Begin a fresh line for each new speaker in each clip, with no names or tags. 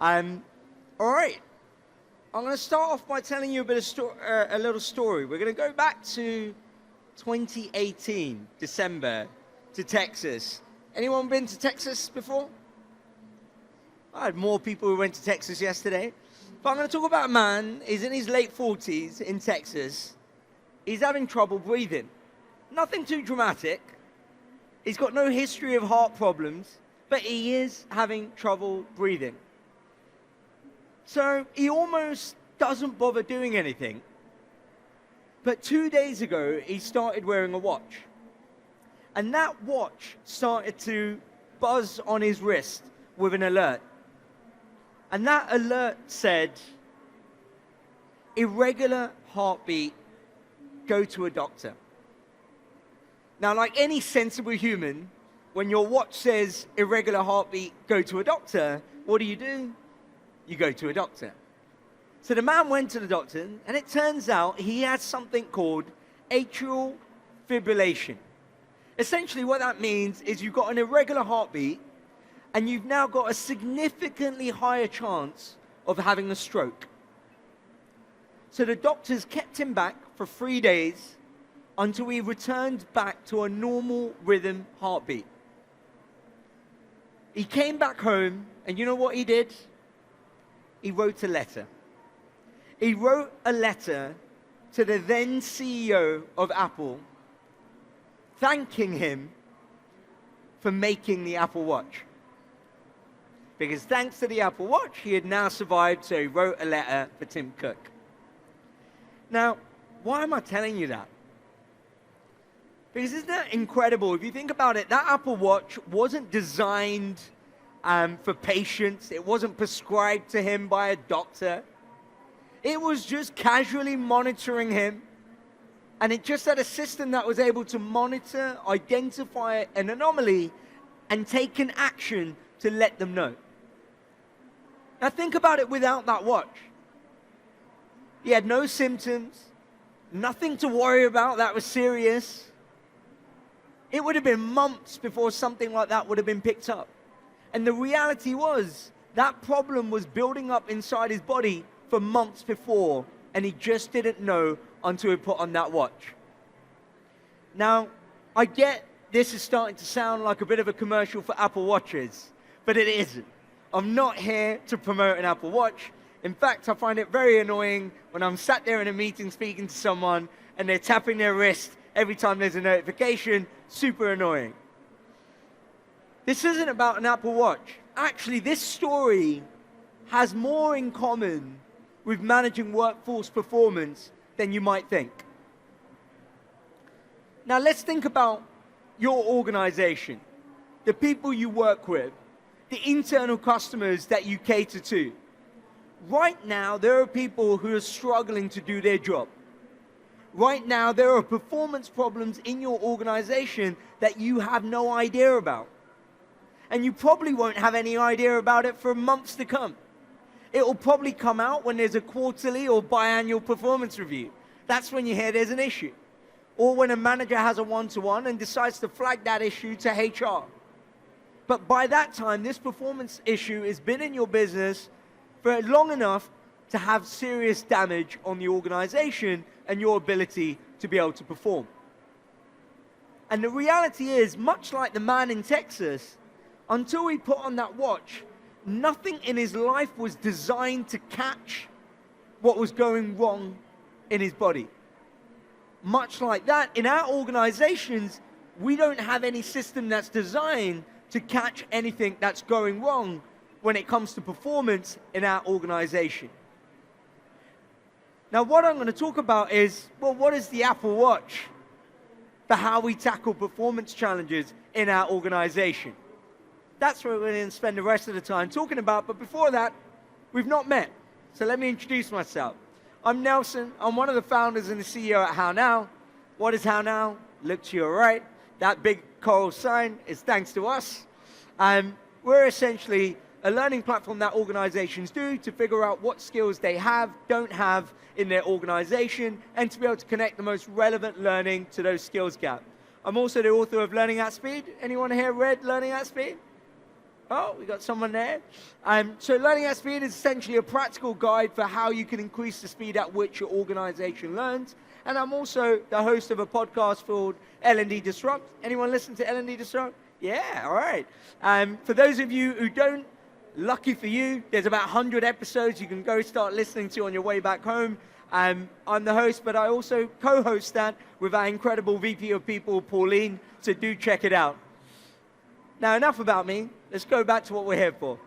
All right. I'm going to start off by telling you a little story. We're going to go back to 2018, December, to Texas. Anyone been to Texas before? I had more people who went to Texas yesterday. But I'm going to talk about a man. He's in his late 40s in Texas. He's having trouble breathing. Nothing too dramatic. He's got no history of heart problems, but he is having trouble breathing. So he almost doesn't bother doing anything. But 2 days ago, he started wearing a watch. And that watch started to buzz on his wrist with an alert. And that alert said, irregular heartbeat, go to a doctor. Now, like any sensible human, when your watch says irregular heartbeat, go to a doctor, what do? You go to a doctor. So the man went to the doctor, and it turns out he has something called atrial fibrillation. Essentially what that means is you've got an irregular heartbeat, and you've now got a significantly higher chance of having a stroke. So the doctors kept him back for 3 days until he returned back to a normal rhythm heartbeat. He came back home, and you know what he did? He wrote a letter. He wrote a letter to the then CEO of Apple, thanking him for making the Apple Watch. Because thanks to the Apple Watch, he had now survived, so he wrote a letter for Tim Cook. Now, why am I telling you that? Because isn't that incredible? If you think about it, that Apple Watch wasn't designed for patients. It wasn't prescribed to him by a doctor. It was just casually monitoring him. And it just had a system that was able to monitor, identify an anomaly, and take an action to let them know. Now think about it without that watch. He had no symptoms, nothing to worry about that was serious. It would have been months before something like that would have been picked up. And the reality was, that problem was building up inside his body for months before, and he just didn't know until he put on that watch. Now, I get this is starting to sound like a bit of a commercial for Apple Watches, but it isn't. I'm not here to promote an Apple Watch. In fact, I find it very annoying when I'm sat there in a meeting speaking to someone and they're tapping their wrist every time there's a notification. Super annoying. This isn't about an Apple Watch. Actually, this story has more in common with managing workforce performance than you might think. Now, let's think about your organization, the people you work with, the internal customers that you cater to. Right now, there are people who are struggling to do their job. Right now, there are performance problems in your organization that you have no idea about. And you probably won't have any idea about it for months to come. It will probably come out when there's a quarterly or biannual performance review. That's when you hear there's an issue. Or when a manager has a one-to-one and decides to flag that issue to HR. But by that time, this performance issue has been in your business for long enough to have serious damage on the organization and your ability to be able to perform. And the reality is, much like the man in Texas, until he put on that watch, nothing in his life was designed to catch what was going wrong in his body. Much like that, in our organizations, we don't have any system that's designed to catch anything that's going wrong when it comes to performance in our organization. Now, what I'm going to talk about is, well, what is the Apple Watch for how we tackle performance challenges in our organization? That's what we're going to spend the rest of the time talking about, but before that, we've not met. So let me introduce myself. I'm Nelson. I'm one of the founders and the CEO at HowNow. What is HowNow? Look to your right. That big coral sign is thanks to us. We're essentially a learning platform that organizations do to figure out what skills they have, don't have in their organization, and to be able to connect the most relevant learning to those skills gaps. I'm also the author of Learning at Speed. Anyone here read Learning at Speed? Oh, we got someone there. So learning at speed is essentially a practical guide for how you can increase the speed at which your organization learns. And I'm also the host of a podcast called L&D Disrupt. Anyone listen to L&D Disrupt? Yeah, all right. For those of you who don't, lucky for you, there's about 100 episodes you can go start listening to on your way back home. I'm the host, but I also co-host that with our incredible VP of People, Pauline, so do check it out. Now, enough about me. Let's go back to what we're here for.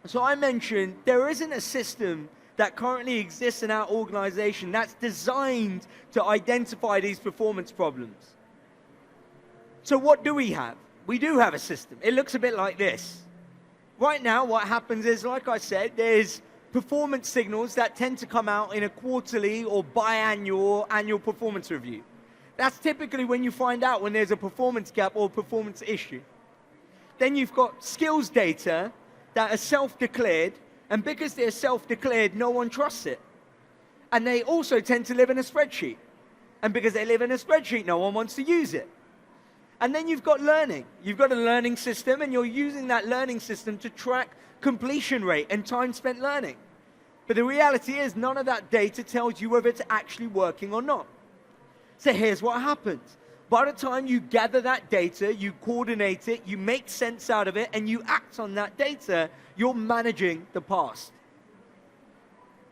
So I mentioned there isn't a system that currently exists in our organization that's designed to identify these performance problems. So what do we have? We do have a system. It looks a bit like this. Right now, what happens is, like I said, there's performance signals that tend to come out in a quarterly or biannual or annual performance review. That's typically when you find out when there's a performance gap or performance issue. Then you've got skills data that are self-declared, and because they're self-declared, no one trusts it. And they also tend to live in a spreadsheet. And because they live in a spreadsheet, no one wants to use it. And then you've got learning. You've got a learning system, and you're using that learning system to track completion rate and time spent learning. But the reality is, none of that data tells you whether it's actually working or not. So here's what happens. By the time you gather that data, you coordinate it, you make sense out of it, and you act on that data, you're managing the past.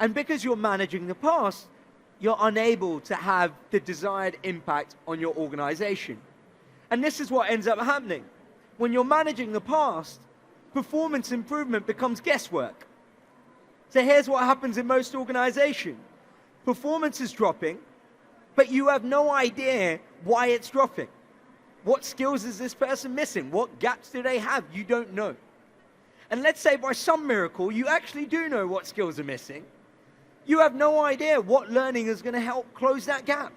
And because you're managing the past, you're unable to have the desired impact on your organization. And this is what ends up happening. When you're managing the past, performance improvement becomes guesswork. So here's what happens in most organizations. Performance is dropping, but you have no idea why it's dropping. What skills is this person missing? What gaps do they have? You don't know. And let's say by some miracle, you actually do know what skills are missing. You have no idea what learning is going to help close that gap.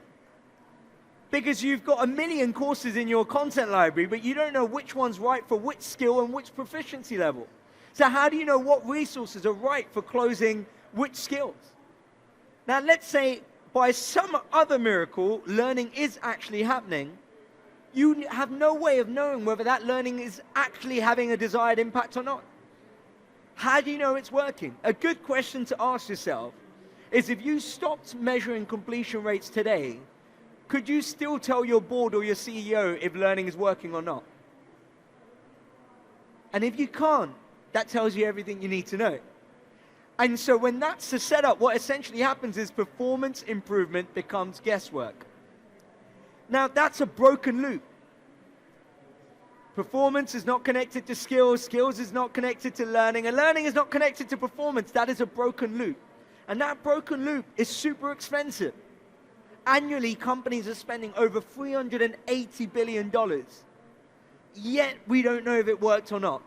Because you've got 1 million courses in your content library, but you don't know which one's right for which skill and which proficiency level. So how do you know what resources are right for closing which skills? Now let's say by some other miracle, learning is actually happening. You have no way of knowing whether that learning is actually having a desired impact or not. How do you know it's working? A good question to ask yourself is, if you stopped measuring completion rates today, could you still tell your board or your CEO if learning is working or not? And if you can't, that tells you everything you need to know. And so when that's the setup, what essentially happens is performance improvement becomes guesswork. Now, that's a broken loop. Performance is not connected to skills, skills is not connected to learning, and learning is not connected to performance. That is a broken loop. And that broken loop is super expensive. Annually, companies are spending over $380 billion. Yet, we don't know if it worked or not.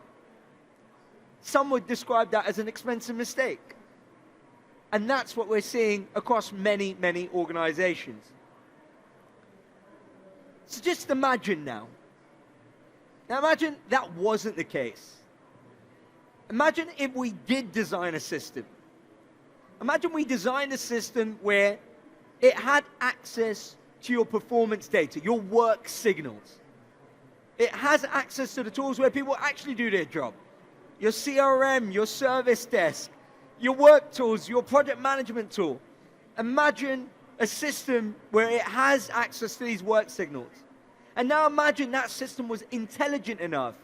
Some would describe that as an expensive mistake. And that's what we're seeing across many, many organizations. So just imagine now. Now imagine that wasn't the case. Imagine if we did design a system. Imagine we designed a system where it had access to your performance data, your work signals. It has access to the tools where people actually do their job. Your CRM, your service desk, your work tools, your project management tool. Imagine a system where it has access to these work signals. And now imagine that system was intelligent enough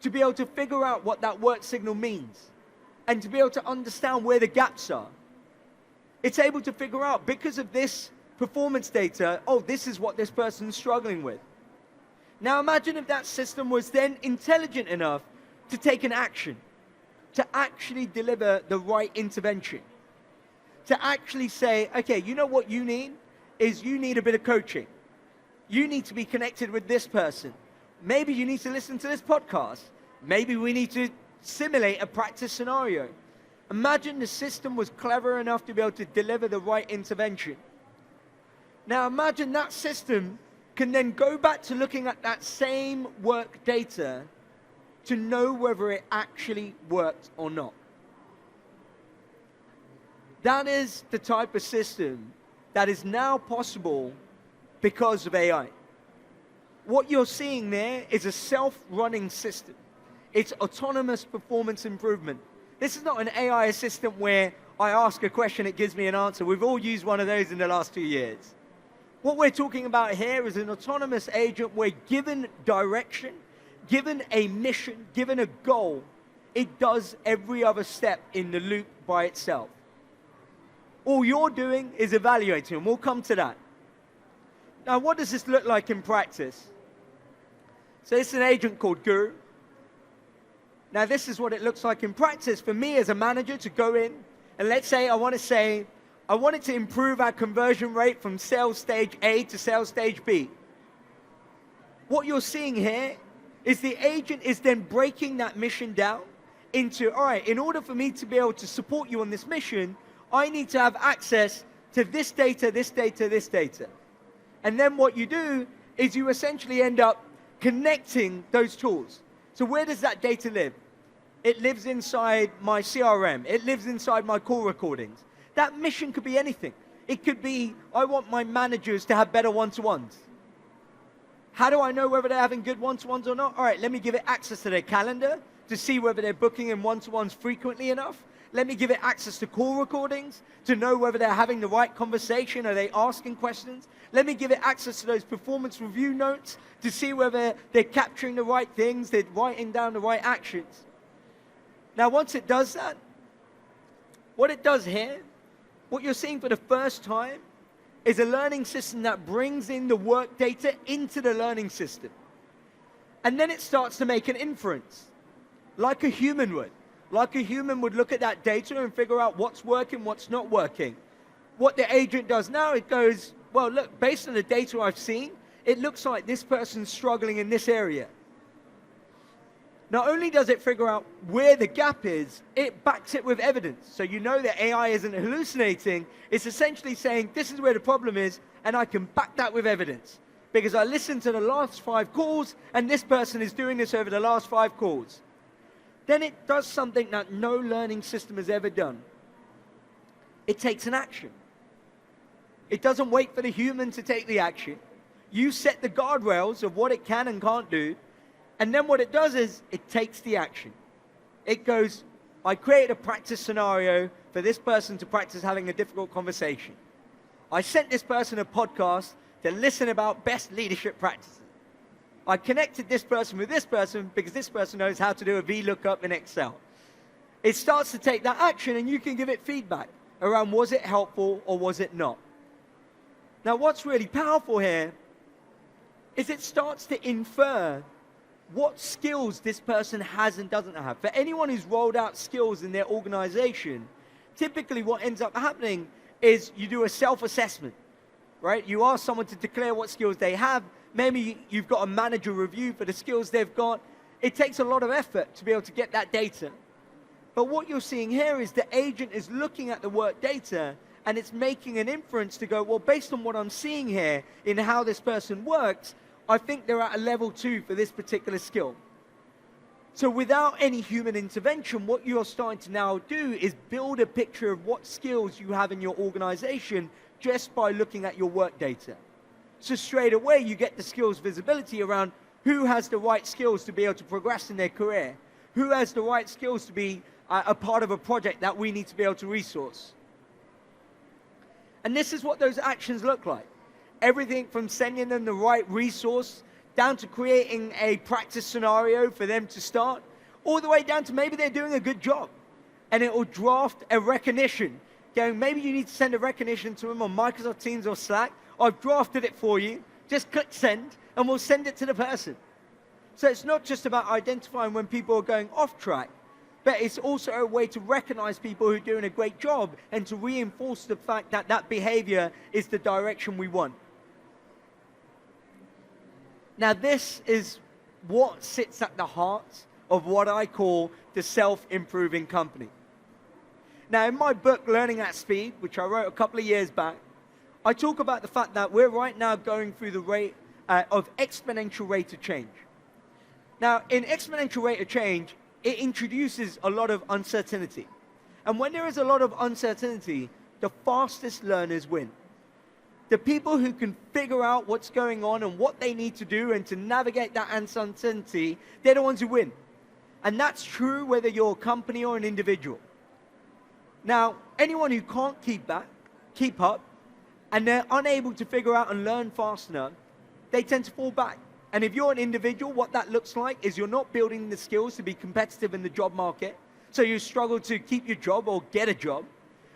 to be able to figure out what that work signal means and to be able to understand where the gaps are. It's able to figure out, because of this performance data, oh, this is what this person's struggling with. Now imagine if that system was then intelligent enough to take an action, to actually deliver the right intervention, to actually say, okay, you know what you need is you need a bit of coaching. You need to be connected with this person. Maybe you need to listen to this podcast. Maybe we need to simulate a practice scenario. Imagine the system was clever enough to be able to deliver the right intervention. Now imagine that system can then go back to looking at that same work data to know whether it actually worked or not. That is the type of system that is now possible because of AI. What you're seeing there is a self-running system. It's autonomous performance improvement. This is not an AI assistant where I ask a question, it gives me an answer. We've all used one of those in the last 2 years. What we're talking about here is an autonomous agent where given direction, given a mission, given a goal, it does every other step in the loop by itself. All you're doing is evaluating, and we'll come to that. Now, what does this look like in practice? So it's an agent called Guru. Now, this is what it looks like in practice for me as a manager to go in, and let's say I wanted to improve our conversion rate from sales stage A to sales stage B. What you're seeing here is the agent is then breaking that mission down into, all right, in order for me to be able to support you on this mission, I need to have access to this data, this data, this data. And then what you do is you essentially end up connecting those tools. So where does that data live? It lives inside my CRM. It lives inside my call recordings. That mission could be anything. It could be, I want my managers to have better one-to-ones. How do I know whether they're having good one-to-ones or not? All right, let me give it access to their calendar to see whether they're booking in one-to-ones frequently enough. Let me give it access to call recordings to know whether they're having the right conversation. Are they asking questions? Let me give it access to those performance review notes to see whether they're capturing the right things, they're writing down the right actions. Now, once it does that, what it does here, what you're seeing for the first time is a learning system that brings in the work data into the learning system. And then it starts to make an inference, like a human would. Like a human would look at that data and figure out what's working, what's not working. What the agent does now, it goes, well, look, based on the data I've seen, it looks like this person's struggling in this area. Not only does it figure out where the gap is, it backs it with evidence. So you know that AI isn't hallucinating. It's essentially saying, this is where the problem is, and I can back that with evidence. Because I listened to the last 5 calls, and this person is doing this over the last 5 calls. Then it does something that no learning system has ever done. It takes an action. It doesn't wait for the human to take the action. You set the guardrails of what it can and can't do, and then what it does is it takes the action. It goes, I created a practice scenario for this person to practice having a difficult conversation. I sent this person a podcast to listen about best leadership practices. I connected this person with this person because this person knows how to do a VLOOKUP in Excel. It starts to take that action, and you can give it feedback around, was it helpful or was it not? Now, what's really powerful here is it starts to infer what skills this person has and doesn't have. For anyone who's rolled out skills in their organization, typically what ends up happening is you do a self-assessment, right? You ask someone to declare what skills they have. Maybe you've got a manager review for the skills they've got. It takes a lot of effort to be able to get that data. But what you're seeing here is the agent is looking at the work data, and it's making an inference to go, well, based on what I'm seeing here in how this person works, I think they're at a level 2 for this particular skill. So without any human intervention, what you're starting to now do is build a picture of what skills you have in your organization just by looking at your work data. So straight away, you get the skills visibility around who has the right skills to be able to progress in their career, who has the right skills to be a part of a project that we need to be able to resource. And this is what those actions look like. Everything from sending them the right resource, down to creating a practice scenario for them to start, all the way down to maybe they're doing a good job. And it will draft a recognition, going, maybe you need to send a recognition to them on Microsoft Teams or Slack. I've drafted it for you. Just click send, and we'll send it to the person. So it's not just about identifying when people are going off track, but it's also a way to recognize people who are doing a great job and to reinforce the fact that that behavior is the direction we want. Now, this is what sits at the heart of what I call the self-improving company. Now, in my book, Learning at Speed, which I wrote a couple of years back, I talk about the fact that we're right now going through the rate of exponential rate of change. Now, in exponential rate of change, it introduces a lot of uncertainty. And when there is a lot of uncertainty, the fastest learners win. The people who can figure out what's going on and what they need to do and to navigate that uncertainty, they're the ones who win. And that's true whether you're a company or an individual. Now, anyone who can't keep up, and they're unable to figure out and learn fast enough, they tend to fall back. And if you're an individual, what that looks like is you're not building the skills to be competitive in the job market, so you struggle to keep your job or get a job.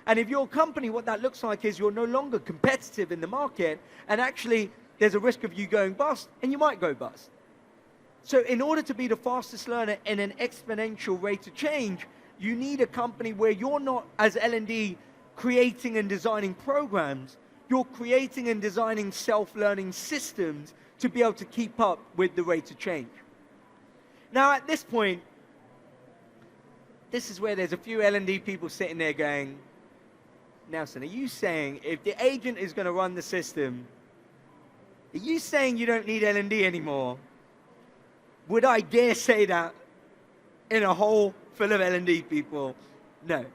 And if you're a company, what that looks like is you're no longer competitive in the market, and actually there's a risk of you going bust, and you might go bust. So in order to be the fastest learner in an exponential rate of change, you need a company where you're not, as L&D, creating and designing programs, you're creating and designing self-learning systems to be able to keep up with the rate of change. Now at this point, this is where there's a few L&D people sitting there going, Nelson, are you saying if the agent is going to run the system, are you saying you don't need L&D anymore? Would I dare say that in a hole full of L&D people? No.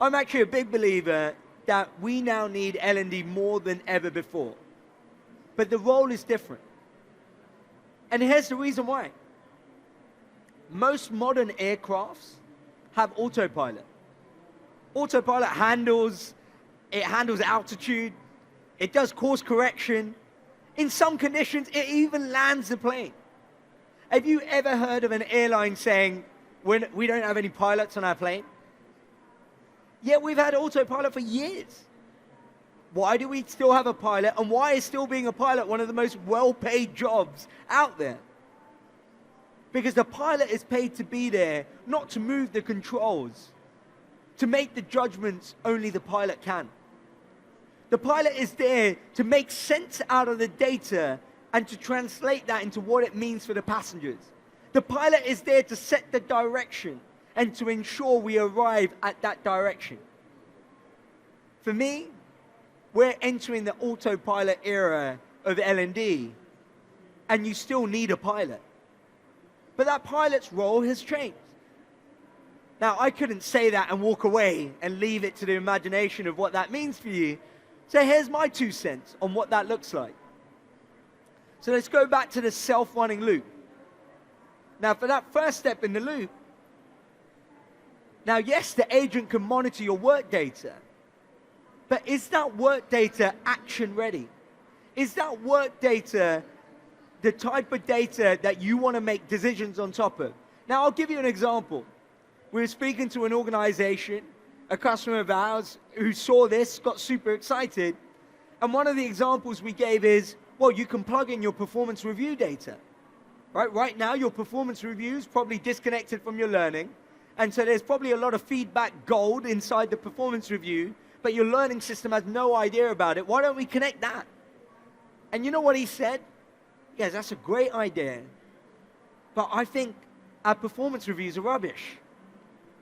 I'm actually a big believer that we now need L&D more than ever before. But the role is different. And here's the reason why. Most modern aircrafts have autopilot. Autopilot handles altitude, it does course correction. In some conditions, it even lands the plane. Have you ever heard of an airline saying, we don't have any pilots on our plane? Yet we've had autopilot for years. Why do we still have a pilot, and why is still being a pilot one of the most well-paid jobs out there? Because the pilot is paid to be there, not to move the controls, to make the judgments only the pilot can. The pilot is there to make sense out of the data and to translate that into what it means for the passengers. The pilot is there to set the direction and to ensure we arrive at that direction. For me, we're entering the autopilot era of L&D, and you still need a pilot. But that pilot's role has changed. Now, I couldn't say that and walk away and leave it to the imagination of what that means for you. So here's my 2 cents on what that looks like. So let's go back to the self-running loop. Now, for that first step in the loop, now, yes, the agent can monitor your work data, but is that work data action ready? Is that work data the type of data that you want to make decisions on top of? Now, I'll give you an example. We were speaking to an organization, a customer of ours, who saw this, got super excited, and one of the examples we gave is, well, you can plug in your performance review data. Right now, your performance review is probably disconnected from your learning, and so there's probably a lot of feedback gold inside the performance review, but your learning system has no idea about it. Why don't we connect that? And you know what he said? Yes, that's a great idea, but I think our performance reviews are rubbish.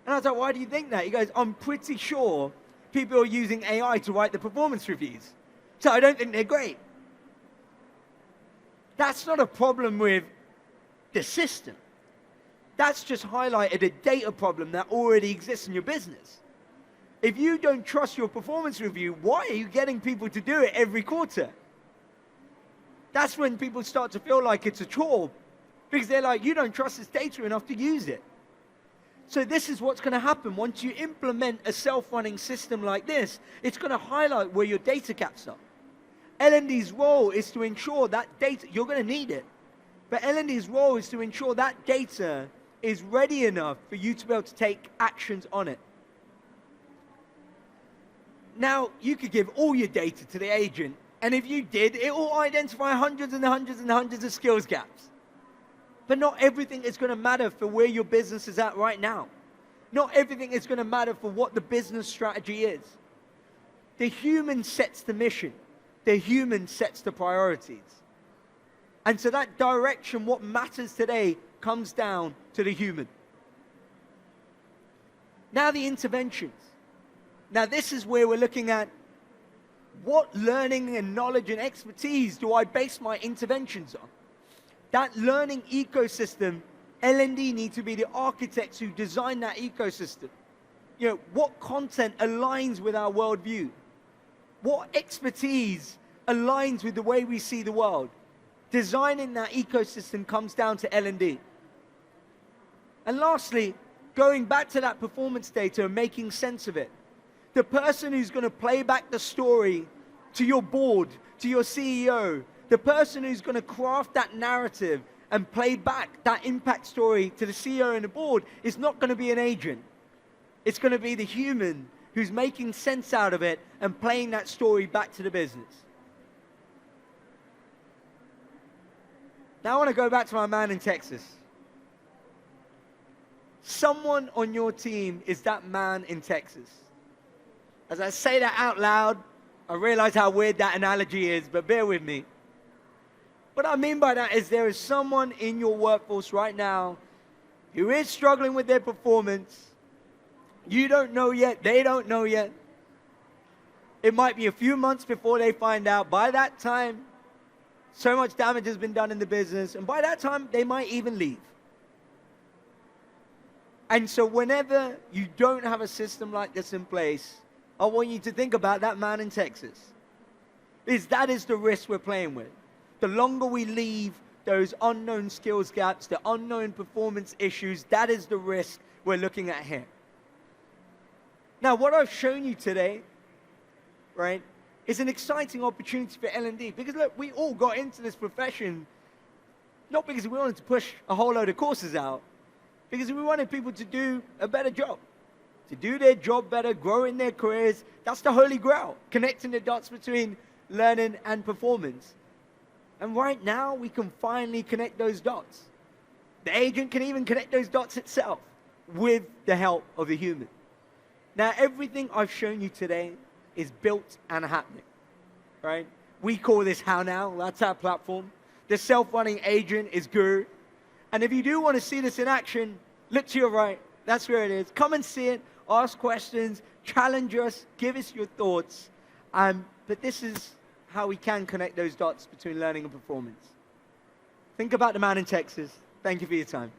And I was like, why do you think that? He goes, I'm pretty sure people are using AI to write the performance reviews, so I don't think they're great. That's not a problem with the system. That's just highlighted a data problem that already exists in your business. If you don't trust your performance review, why are you getting people to do it every quarter? That's when people start to feel like it's a chore, because they're like, you don't trust this data enough to use it. So this is what's going to happen. Once you implement a self-running system like this, it's going to highlight where your data gaps are. L&D's role is to ensure that data, you're going to need it, but L&D's role is to ensure that data is ready enough for you to be able to take actions on it. Now, you could give all your data to the agent, and if you did, it will identify hundreds and hundreds and hundreds of skills gaps. But not everything is going to matter for where your business is at right now. Not everything is going to matter for what the business strategy is. The human sets the mission. The human sets the priorities. And so that direction, what matters today, comes down to the human. Now the interventions. Now this is where we're looking at what learning and knowledge and expertise do I base my interventions on? That learning ecosystem, L&D need to be the architects who design that ecosystem. You know, what content aligns with our worldview? What expertise aligns with the way we see the world? Designing that ecosystem comes down to L&D. And lastly, going back to that performance data and making sense of it. The person who's going to play back the story to your board, to your CEO, the person who's going to craft that narrative and play back that impact story to the CEO and the board is not going to be an agent. It's going to be the human who's making sense out of it and playing that story back to the business. Now I want to go back to my man in Texas. Someone on your team is that man in Texas. As I say that out loud, I realize how weird that analogy is, but bear with me. What I mean by that is there is someone in your workforce right now who is struggling with their performance. You don't know yet, they don't know yet. It might be a few months before they find out. By that time, so much damage has been done in the business, and by that time, they might even leave. And so whenever you don't have a system like this in place, I want you to think about that man in Texas. Because that is the risk we're playing with. The longer we leave those unknown skills gaps, the unknown performance issues, that is the risk we're looking at here. Now, what I've shown you today, right, is an exciting opportunity for L&D. Because look, we all got into this profession not because we wanted to push a whole load of courses out, because we wanted people to do a better job, to do their job better, grow in their careers. That's the holy grail, connecting the dots between learning and performance. And right now, we can finally connect those dots. The agent can even connect those dots itself with the help of a human. Now, everything I've shown you today is built and happening, right? We call this HowNow. That's our platform. The self-running agent is Guru. And if you do want to see this in action, look to your right. That's where it is. Come and see it. Ask questions. Challenge us. Give us your thoughts. But this is how we can connect those dots between learning and performance. Think about the man in Texas. Thank you for your time.